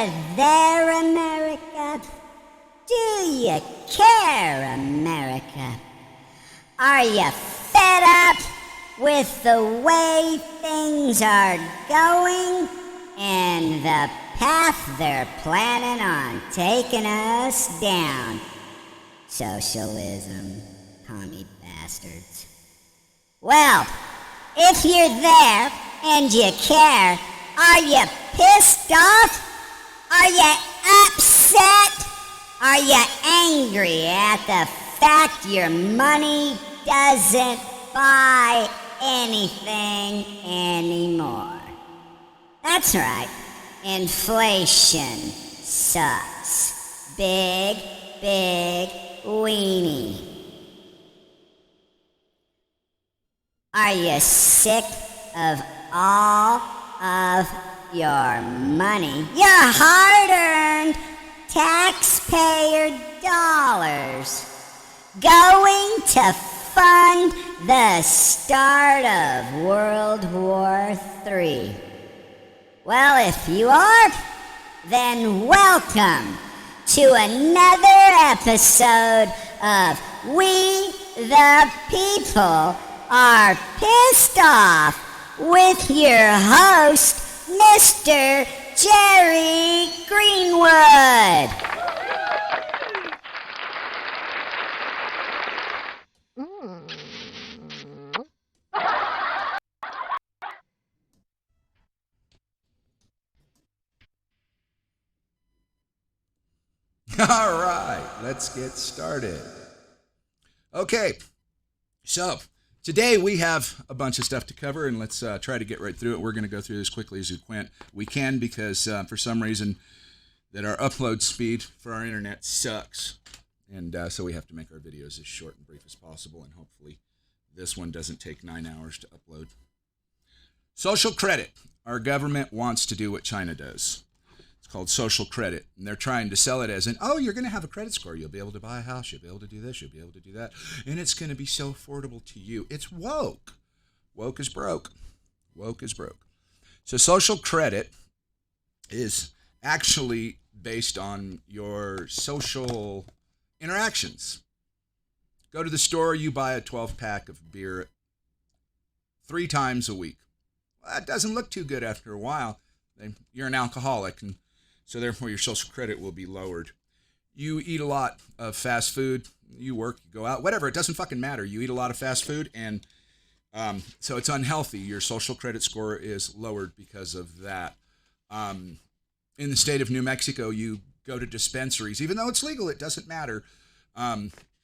you there, America? Do you care, America? Are you fed up with the way things are going and the path they're planning on taking us down? Socialism, commie bastards. Well, if you're there and you care, are you pissed off? Are you upset? Are you angry at the fact your money doesn't buy anything anymore? That's right, inflation sucks. Big, big weenie. Are you sick of all of your money, your hard-earned taxpayer dollars, going to fund the start of World War III? Well, if you are, then welcome to another episode of We the People Are Pissed Off with your host, Mr. Jerry Greenwood. All right, let's get started. Okay, so today we have a bunch of stuff to cover, and let's try to get right through it. We're going to go through this quickly as we can because for some reason that our upload speed for our internet sucks, and so we have to make our videos as short and brief as possible, and hopefully this one doesn't take 9 hours to upload. Social credit. Our government wants to do what China does. It's called social credit, and they're trying to sell it as oh, you're going to have a credit score. You'll be able to buy a house. You'll be able to do this. You'll be able to do that. And it's going to be so affordable to you. It's woke. Woke is broke. Woke is broke. So social credit is actually based on your social interactions. Go to the store, you buy a 12-pack of beer 3 times a week. Well, that doesn't look too good after a while. You're an alcoholic, and so therefore your social credit will be lowered. You eat a lot of fast food, you work, you go out, whatever, it doesn't fucking matter. You eat a lot of fast food, and so it's unhealthy. Your social credit score is lowered because of that. In the state of New Mexico, you go to dispensaries. Even though it's legal, it doesn't matter.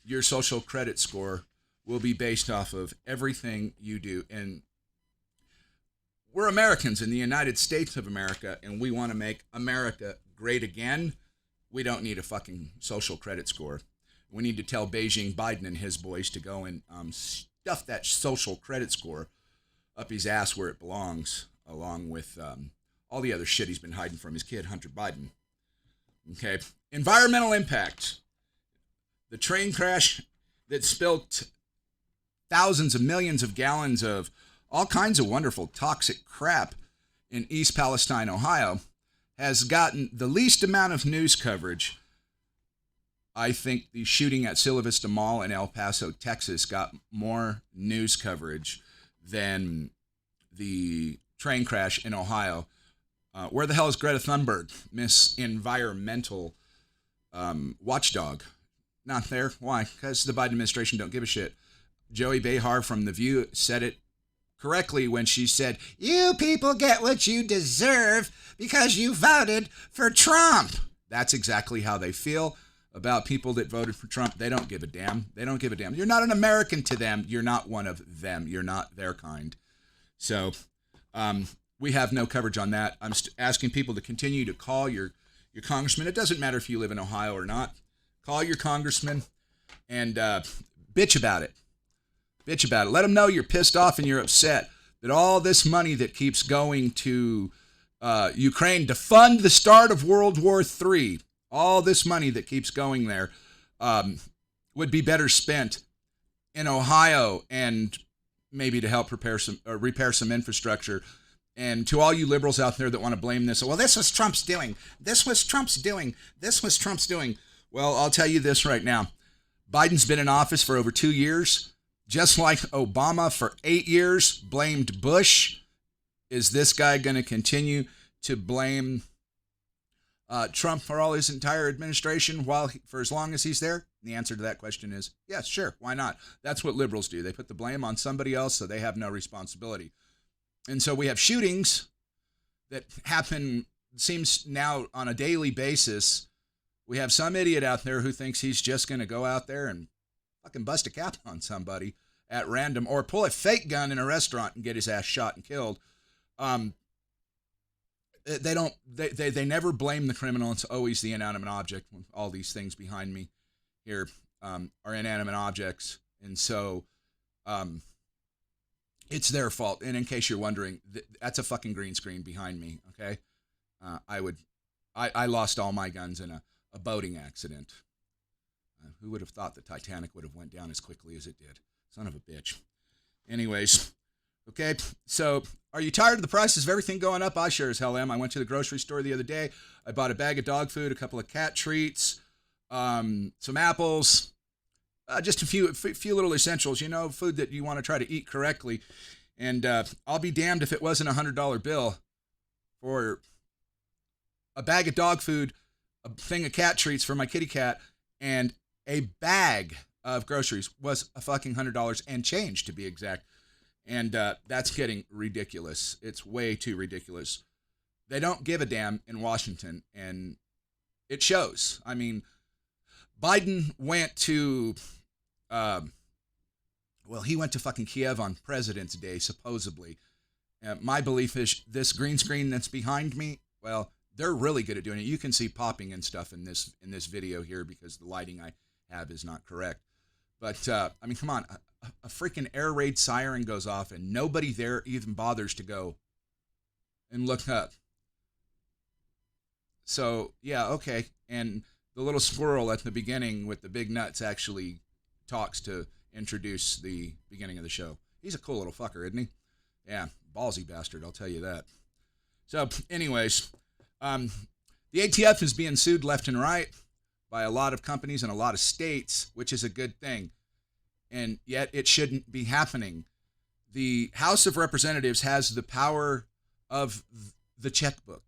Your social credit score will be based off of everything you do. And we're Americans in the United States of America, and we want to make America great again. We don't need a fucking social credit score. We need to tell Beijing Biden and his boys to go and stuff that social credit score up his ass where it belongs, along with all the other shit he's been hiding from his kid, Hunter Biden. Okay. Environmental impact. The train crash that spilled thousands of millions of gallons of all kinds of wonderful toxic crap in East Palestine, Ohio, has gotten the least amount of news coverage. I think the shooting at Silla Vista Mall in El Paso, Texas, got more news coverage than the train crash in Ohio. Where the hell is Greta Thunberg, Miss Environmental Watchdog? Not there. Why? Because the Biden administration don't give a shit. Joey Behar from The View said it correctly when she said, "You people get what you deserve because you voted for Trump." That's exactly how they feel about people that voted for Trump. They don't give a damn. They don't give a damn. You're not an American to them. You're not one of them. You're not their kind. So we have no coverage on that. I'm asking people to continue to call your congressman. It doesn't matter if you live in Ohio or not. Call your congressman and bitch about it. Bitch about it. Let them know you're pissed off and you're upset that all this money that keeps going to Ukraine to fund the start of World War III, all this money that keeps going there would be better spent in Ohio and maybe to help repair some infrastructure And to all you liberals out there that want to blame this, well, this was Trump's doing. This was Trump's doing. This was Trump's doing. Well, I'll tell you this right now. Biden's been in office for over 2 years. Just like Obama for 8 years blamed Bush. Is this guy going to continue to blame Trump for all his entire administration for as long as he's there? The answer to that question is yes, sure, why not? That's what liberals do. They put the blame on somebody else so they have no responsibility. And so we have shootings that happen, seems now on a daily basis. We have some idiot out there who thinks he's just going to go out there and fucking bust a cap on somebody at random or pull a fake gun in a restaurant and get his ass shot and killed. They never blame the criminal. It's always the inanimate object. All these things behind me here are inanimate objects. And so it's their fault. And in case you're wondering, that's a fucking green screen behind me. Okay. I lost all my guns in a boating accident. Who would have thought the Titanic would have went down as quickly as it did? Son of a bitch. Anyways, okay, so are you tired of the prices of everything going up? I sure as hell am. I went to the grocery store the other day. I bought a bag of dog food, a couple of cat treats, some apples, just a few little essentials, food that you want to try to eat correctly. And I'll be damned if it wasn't $100 bill for a bag of dog food, a thing of cat treats for my kitty cat, and a bag of groceries was a fucking $100 and change, to be exact. And that's getting ridiculous. It's way too ridiculous. They don't give a damn in Washington, and it shows. I mean, Biden went to, he went to fucking Kiev on President's Day, supposedly. My belief is this green screen that's behind me, well, they're really good at doing it. You can see popping and stuff in this video here because the lighting I have is not correct. But, I mean, come on. A freaking air raid siren goes off and nobody there even bothers to go and look up. So, yeah, okay. And the little squirrel at the beginning with the big nuts actually talks to introduce the beginning of the show. He's a cool little fucker, isn't he? Yeah, ballsy bastard, I'll tell you that. So, anyways, the ATF is being sued left and right by a lot of companies in a lot of states, which is a good thing. And yet it shouldn't be happening. The House of Representatives has the power of the checkbook.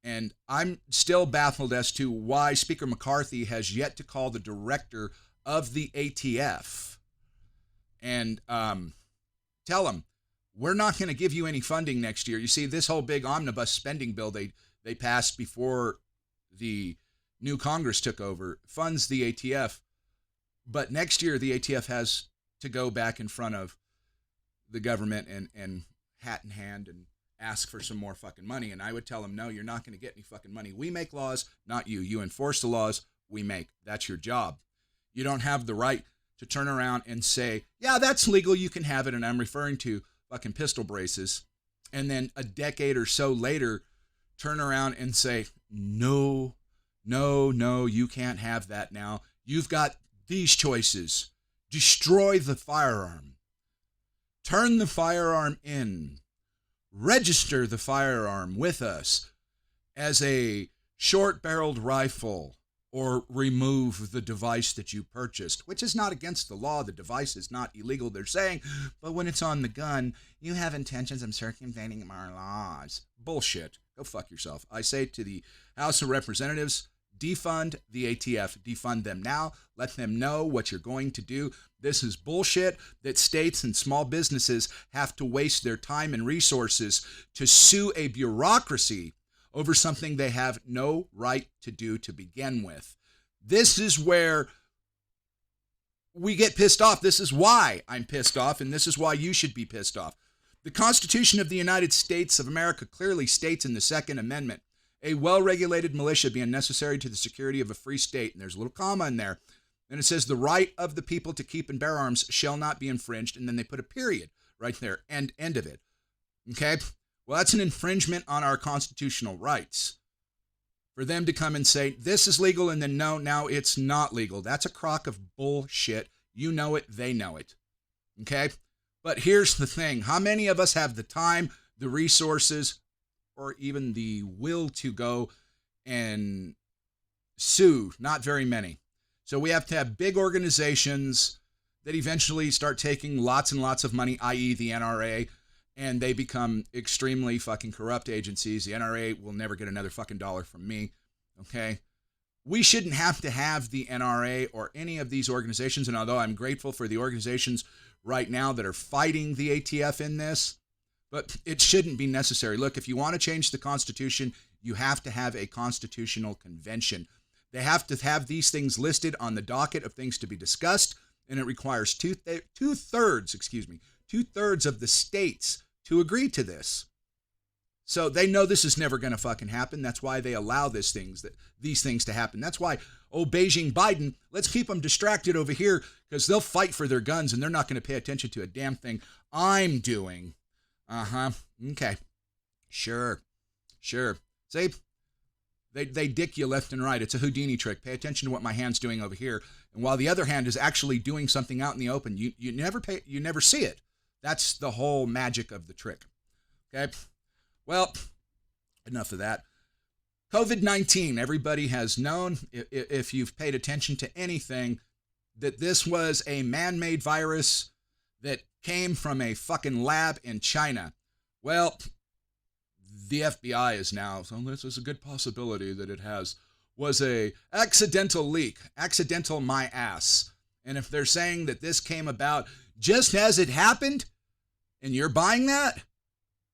And I'm still baffled as to why Speaker McCarthy has yet to call the director of the ATF and tell him, we're not going to give you any funding next year. You see, this whole big omnibus spending bill they passed before the new Congress took over funds the ATF. But next year, the ATF has to go back in front of the government and hat in hand and ask for some more fucking money. And I would tell them, no, you're not going to get any fucking money. We make laws, not you. You enforce the laws we make. That's your job. You don't have the right to turn around and say, yeah, that's legal. You can have it. And I'm referring to fucking pistol braces. And then a decade or so later, turn around and say, no, you can't have that now. You've got these choices. Destroy the firearm. Turn the firearm in. Register the firearm with us as a short-barreled rifle, or remove the device that you purchased, which is not against the law. The device is not illegal, they're saying, but when it's on the gun, you have intentions of circumventing our laws. Bullshit. Go fuck yourself. I say to the House of Representatives, defund the ATF. Defund them now. Let them know what you're going to do. This is bullshit that states and small businesses have to waste their time and resources to sue a bureaucracy over something they have no right to do to begin with. This is where we get pissed off. This is why I'm pissed off, and this is why you should be pissed off. The Constitution of the United States of America clearly states in the Second Amendment, a well-regulated militia being necessary to the security of a free state. And there's a little comma in there. And it says the right of the people to keep and bear arms shall not be infringed. And then they put a period right there, end of it. Okay? Well, that's an infringement on our constitutional rights. For them to come and say, this is legal, and then no, now it's not legal. That's a crock of bullshit. You know it, they know it. Okay? But here's the thing. How many of us have the time, the resources or even the will to go and sue. Not very many. So we have to have big organizations that eventually start taking lots and lots of money, i.e. the NRA, and they become extremely fucking corrupt agencies. The NRA will never get another fucking dollar from me, okay? We shouldn't have to have the NRA or any of these organizations, and although I'm grateful for the organizations right now that are fighting the ATF in this, but it shouldn't be necessary. Look, if you want to change the Constitution, you have to have a constitutional convention. They have to have these things listed on the docket of things to be discussed, and it requires two-thirds of the states to agree to this. So they know this is never going to fucking happen. That's why they allow these things to happen. That's why, Beijing Biden, let's keep them distracted over here because they'll fight for their guns and they're not going to pay attention to a damn thing I'm doing. Okay. Sure. See? They dick you left and right. It's a Houdini trick. Pay attention to what my hand's doing over here. And while the other hand is actually doing something out in the open, you never see it. That's the whole magic of the trick. Okay? Well, enough of that. COVID-19, everybody has known, if you've paid attention to anything, that this was a man-made virus that came from a fucking lab in China. Well, the FBI is now, so this is a good possibility that it was a accidental leak. Accidental my ass. And if they're saying that this came about just as it happened, and you're buying that,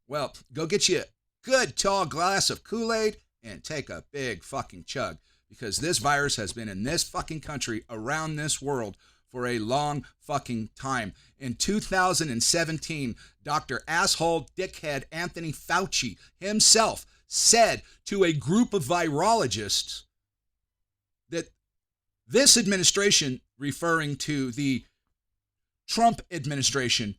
well, go get you a good tall glass of Kool-Aid and take a big fucking chug, because this virus has been in this fucking country, around this world, for a long fucking time. In 2017, Dr. Asshole Dickhead Anthony Fauci himself said to a group of virologists that this administration, referring to the Trump administration,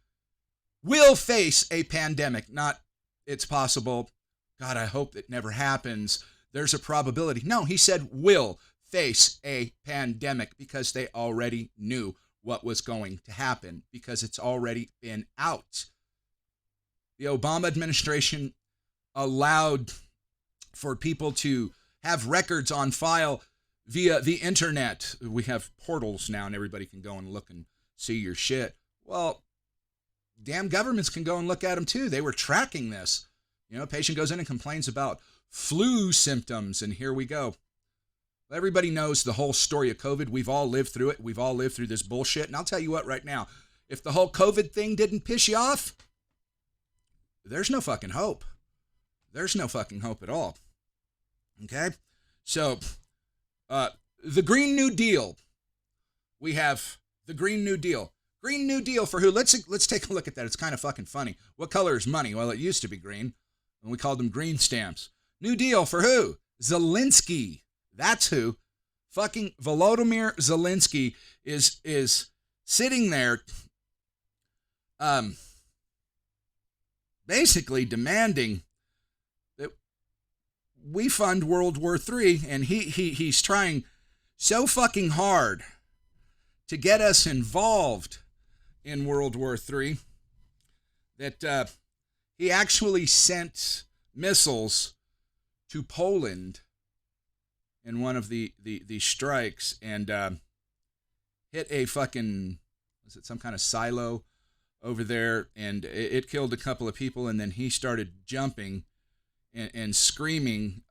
will face a pandemic. Not it's possible. God, I hope it never happens. There's a probability. No, he said will face a pandemic because they already knew what was going to happen because it's already been out. The Obama administration allowed for people to have records on file via the internet. We have portals now and everybody can go and look and see your shit. Well, damn governments can go and look at them too. They were tracking this. You know, a patient goes in and complains about flu symptoms, and here we go. Everybody knows the whole story of COVID. We've all lived through it. We've all lived through this bullshit. And I'll tell you what right now, if the whole COVID thing didn't piss you off, there's no fucking hope. There's no fucking hope at all. Okay? So, the Green New Deal. We have the Green New Deal. Green New Deal for who? Let's take a look at that. It's kind of fucking funny. What color is money? Well, it used to be green, and we called them green stamps. New Deal for who? Zelensky. That's who. Fucking Volodymyr Zelensky is sitting there basically demanding that we fund World War III, and he's trying so fucking hard to get us involved in World War III that he actually sent missiles to Poland in one of the strikes and hit a fucking, was it some kind of silo over there, and it killed a couple of people, and then he started jumping and screaming,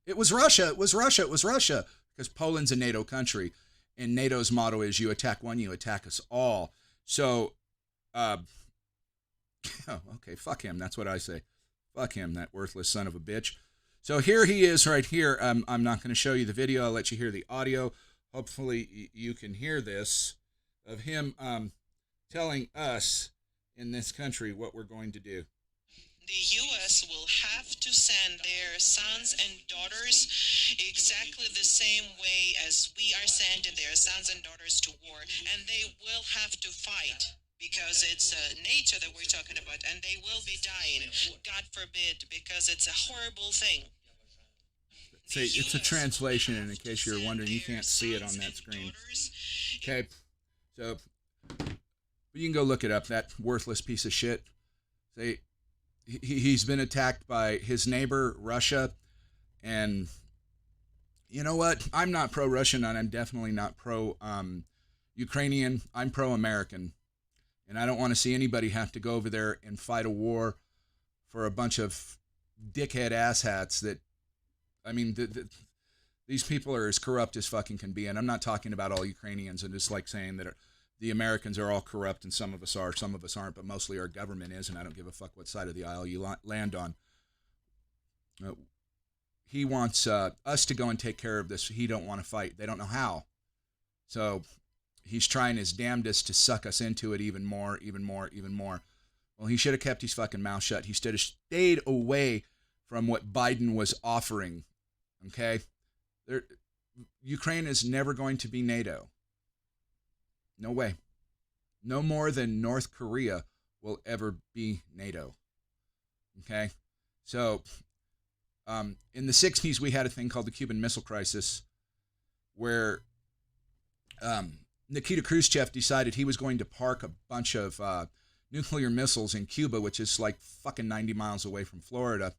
it was Russia, because Poland's a NATO country, and NATO's motto is you attack one, you attack us all. So, okay, fuck him, that's what I say. Fuck him, that worthless son of a bitch. So here he is right here. I'm not going to show you the video. I'll let you hear the audio. Hopefully you can hear this of him telling us in this country what we're going to do. The U.S. will have to send their sons and daughters exactly the same way as we are sending their sons and daughters to war, and they will have to fight. Because it's nature that we're talking about, and they will be dying, God forbid, because it's a horrible thing. See, it's a translation, and in case you're wondering, you can't see it on that screen. Okay, so you can go look it up, that worthless piece of shit. See, he's been attacked by his neighbor, Russia. And you know what? I'm not pro-Russian, and I'm definitely not pro-Ukrainian. I'm pro-American. And I don't want to see anybody have to go over there and fight a war for a bunch of dickhead asshats that, I mean, these people are as corrupt as fucking can be. And I'm not talking about all Ukrainians. And it's like saying that the Americans are all corrupt, and some of us are, some of us aren't, but mostly our government is, and I don't give a fuck what side of the aisle you land on. He wants us to go and take care of this. He don't want to fight. They don't know how. So he's trying his damnedest to suck us into it even more, even more, even more. Well, he should have kept his fucking mouth shut. He should have stayed away from what Biden was offering. Okay? Ukraine is never going to be NATO. No way. No more than North Korea will ever be NATO. Okay? So, in the 60s, we had a thing called the Cuban Missile Crisis, where Nikita Khrushchev decided he was going to park a bunch of nuclear missiles in Cuba, which is like fucking 90 miles away from Florida.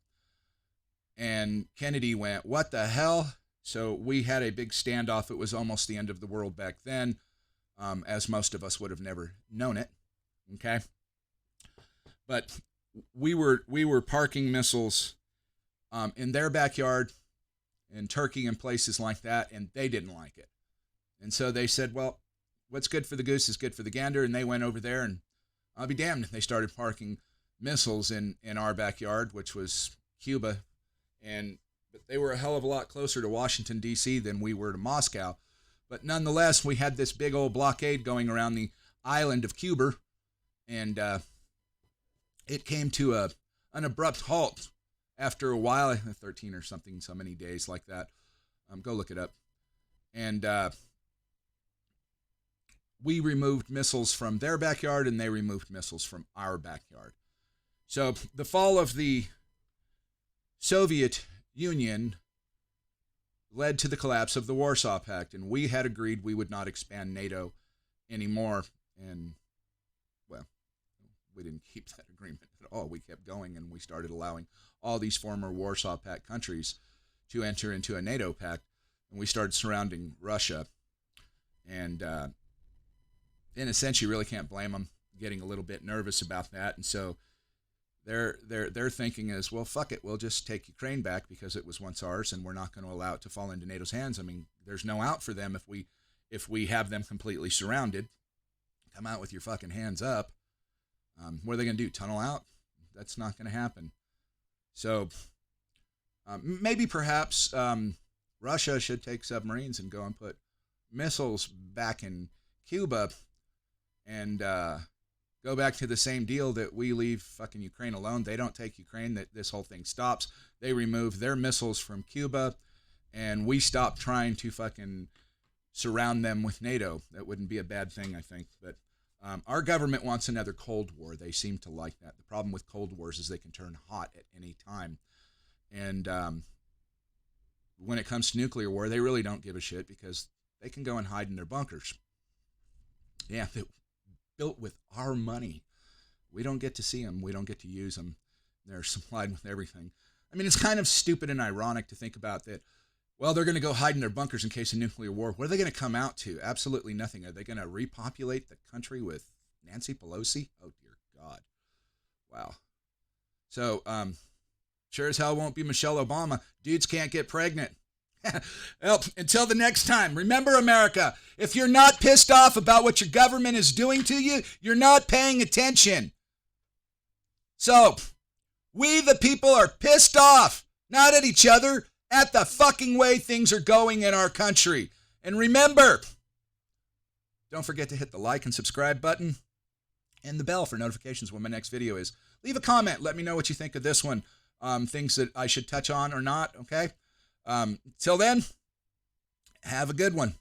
And Kennedy went, what the hell? So we had a big standoff. It was almost the end of the world back then, as most of us would have never known it. Okay? But we were parking missiles in their backyard, in Turkey and places like that, and they didn't like it. And so they said, well, what's good for the goose is good for the gander, and they went over there, and I'll be damned if they started parking missiles in our backyard, which was Cuba, but they were a hell of a lot closer to Washington, D.C. than we were to Moscow. But nonetheless, we had this big old blockade going around the island of Cuba, and it came to an abrupt halt after a while, 13 or something, so many days like that. Go look it up. And we removed missiles from their backyard, and they removed missiles from our backyard. So the fall of the Soviet Union led to the collapse of the Warsaw Pact, and we had agreed we would not expand NATO anymore. And, well, we didn't keep that agreement at all. We kept going, and we started allowing all these former Warsaw Pact countries to enter into a NATO pact, and we started surrounding Russia. And in a sense, you really can't blame them, getting a little bit nervous about that. And so their thinking is, well, fuck it, we'll just take Ukraine back because it was once ours, and we're not going to allow it to fall into NATO's hands. I mean, there's no out for them if we have them completely surrounded. Come out with your fucking hands up. What are they going to do? Tunnel out? That's not going to happen. So maybe perhaps Russia should take submarines and go and put missiles back in Cuba and go back to the same deal that we leave fucking Ukraine alone. They don't take Ukraine, that this whole thing stops. They remove their missiles from Cuba, and we stop trying to fucking surround them with NATO. That wouldn't be a bad thing, I think. But our government wants another Cold War. They seem to like that. The problem with Cold Wars is they can turn hot at any time. And when it comes to nuclear war, they really don't give a shit because they can go and hide in their bunkers. Yeah, they're built with our money. We don't get to see them. We don't get to use them. They're supplied with everything. I mean, it's kind of stupid and ironic to think about that. Well, they're going to go hide in their bunkers in case of nuclear war. What are they going to come out to? Absolutely nothing. Are they going to repopulate the country with Nancy Pelosi? Oh, dear God. Wow. So, sure as hell won't be Michelle Obama. Dudes can't get pregnant. Well, until the next time, remember, America, if you're not pissed off about what your government is doing to you, you're not paying attention. So, we the people are pissed off, not at each other, at the fucking way things are going in our country. And remember, don't forget to hit the like and subscribe button and the bell for notifications when my next video is. Leave a comment. Let me know what you think of this one. Things that I should touch on or not, okay? Till then, have a good one.